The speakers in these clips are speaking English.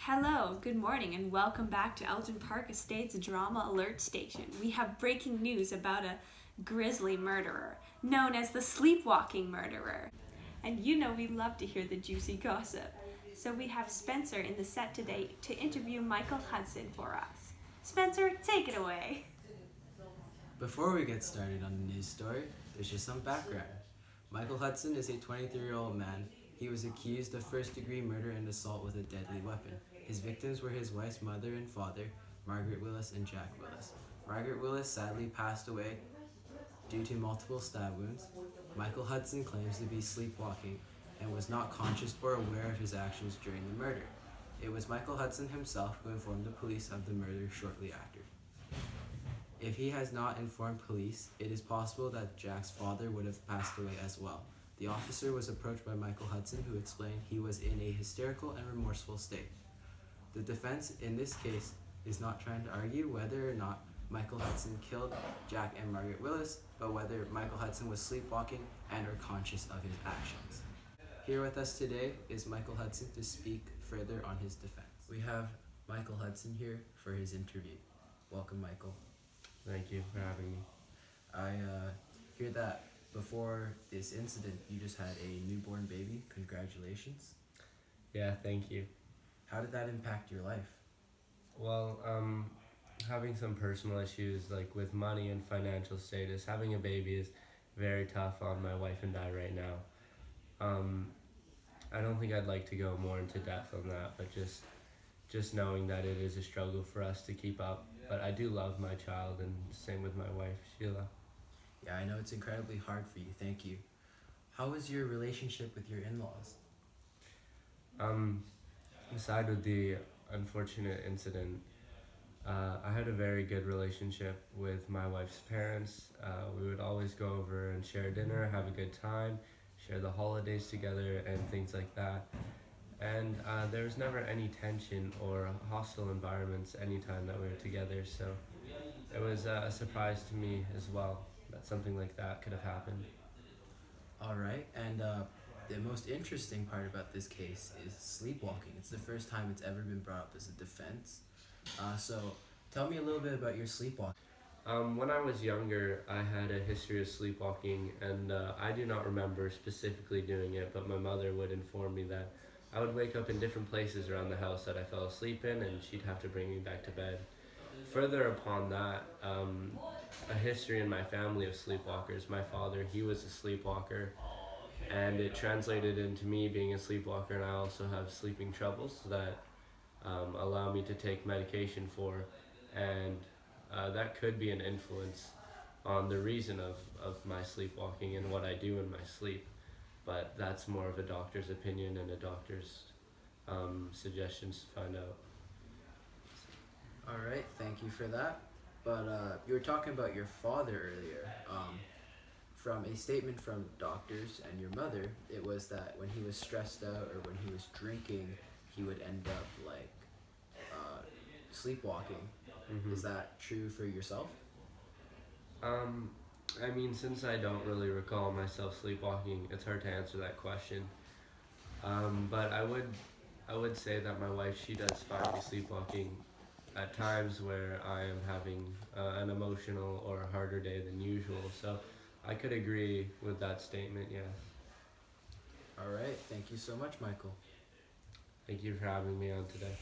Hello, good morning, and welcome back to Elgin Park Estate's Drama Alert Station. We have breaking news about a grisly murderer, known as the sleepwalking murderer. And you know we love to hear the juicy gossip. So we have Spencer in the set today to interview Michael Hudson for us. Spencer, take it away. Before we get started on the news story, there's just some background. Michael Hudson is a 23-year-old man. He was accused of first-degree murder and assault with a deadly weapon. His victims were his wife's mother and father, Margaret Willis and Jack Willis. Margaret Willis sadly passed away due to multiple stab wounds. Michael Hudson claims to be sleepwalking and was not conscious or aware of his actions during the murder. It was Michael Hudson himself who informed the police of the murder shortly after. If he has not informed police, it is possible that Jack's father would have passed away as well. The officer was approached by Michael Hudson, who explained he was in a hysterical and remorseful state. The defense in this case is not trying to argue whether or not Michael Hudson killed Jack and Margaret Willis, but whether Michael Hudson was sleepwalking and or conscious of his actions. Here with us today is Michael Hudson to speak further on his defense. We have Michael Hudson here for his interview. Welcome, Michael. Thank you for having me. I hear that before this incident, you just had a newborn baby. Congratulations. Yeah, thank you. How did that impact your life? Well, having some personal issues like with money and financial status, having a baby is very tough on my wife and I right now. I don't think I'd like to go more into depth on that, but just knowing that it is a struggle for us to keep up. But I do love my child, and same with my wife, Sheila. Yeah, I know it's incredibly hard for you. Thank you. How was your relationship with your in-laws? Aside with the unfortunate incident, I had a very good relationship with my wife's parents. We would always go over and share dinner, have a good time, share the holidays together, and things like that. And there was never any tension or hostile environments anytime that we were together, so it was a surprise to me as well that something like that could have happened. All right, and the most interesting part about this case is sleepwalking. It's the first time it's ever been brought up as a defense. So tell me a little bit about your sleepwalking. When I was younger, I had a history of sleepwalking, and I do not remember specifically doing it, but my mother would inform me that I would wake up in different places around the house that I fell asleep in, and she'd have to bring me back to bed. Further upon that, a history in my family of sleepwalkers. My father, he was a sleepwalker, and it translated into me being a sleepwalker, and I also have sleeping troubles that allow me to take medication for, and that could be an influence on the reason of my sleepwalking and what I do in my sleep. But that's more of a doctor's opinion and a doctor's suggestions to find out. All right, thank you for that. But you were talking about your father earlier. From a statement from doctors and your mother, it was that when he was stressed out or when he was drinking, he would end up sleepwalking. Mm-hmm. Is that true for yourself? I mean, since I don't really recall myself sleepwalking, it's hard to answer that question. But I would say that my wife, she does find me sleepwalking at times where I am having an emotional or a harder day than usual. So I could agree with that statement, yes. All right, thank you so much, Michael. Thank you for having me on today.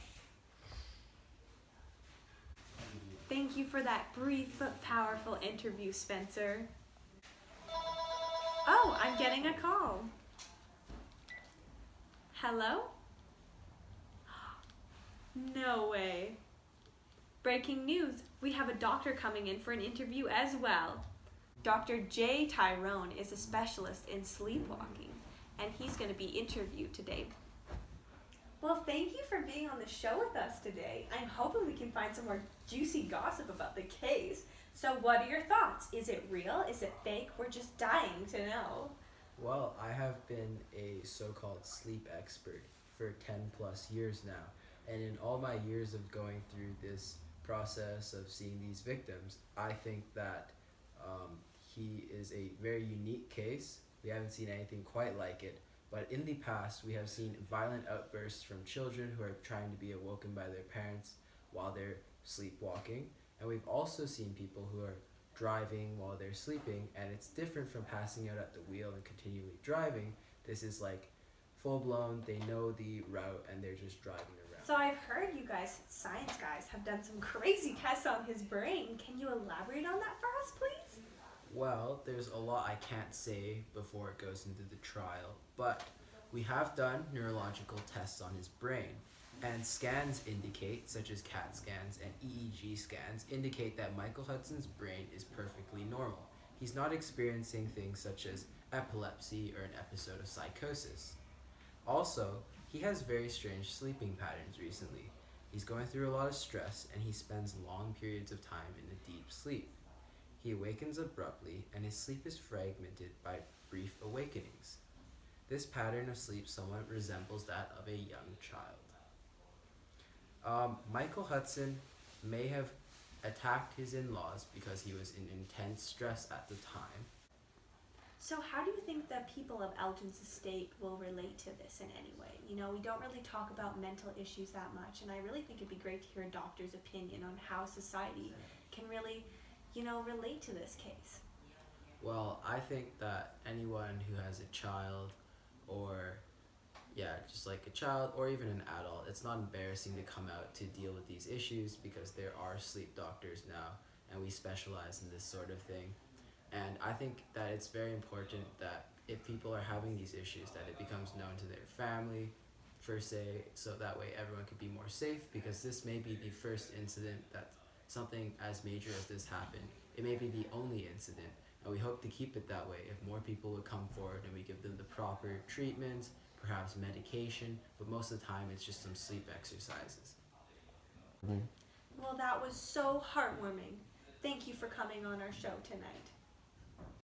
Thank you for that brief but powerful interview, Spencer. Oh, I'm getting a call. Hello? No way. Breaking news, we have a doctor coming in for an interview as well. Dr. J. Tyrone is a specialist in sleepwalking, and he's going to be interviewed today. Well, thank you for being on the show with us today. I'm hoping we can find some more juicy gossip about the case. So what are your thoughts? Is it real? Is it fake? We're just dying to know. Well, I have been a so-called sleep expert for 10 plus years now. And in all my years of going through this process of seeing these victims, I think that he is a very unique case. We haven't seen anything quite like it. But in the past, we have seen violent outbursts from children who are trying to be awoken by their parents while they're sleepwalking. And we've also seen people who are driving while they're sleeping, and it's different from passing out at the wheel and continually driving. This is like full blown, they know the route and they're just driving around. So I've heard you guys, science guys, have done some crazy tests on his brain. Can you elaborate on that for us, please? Well, there's a lot I can't say before it goes into the trial, but we have done neurological tests on his brain, and scans indicate, such as CAT scans and EEG scans, indicate that Michael Hudson's brain is perfectly normal. He's not experiencing things such as epilepsy or an episode of psychosis. Also, he has very strange sleeping patterns recently. He's going through a lot of stress and he spends long periods of time in a deep sleep. He awakens abruptly and his sleep is fragmented by brief awakenings. This pattern of sleep somewhat resembles that of a young child. Michael Hudson may have attacked his in-laws because he was in intense stress at the time. So how do you think the people of Elgin's estate will relate to this in any way? You know, we don't really talk about mental issues that much, and I really think it'd be great to hear a doctor's opinion on how society can really, relate to this case. Well, I think that anyone who has a child or just like a child or even an adult, it's not embarrassing to come out to deal with these issues because there are sleep doctors now and we specialize in this sort of thing. And I think that it's very important that if people are having these issues that it becomes known to their family per se, so that way everyone could be more safe, because this may be the first incident that something as major as this happened. It may be the only incident, and we hope to keep it that way if more people would come forward and we give them the proper treatment, perhaps medication, but most of the time it's just some sleep exercises. Well, that was so heartwarming. Thank you for coming on our show tonight.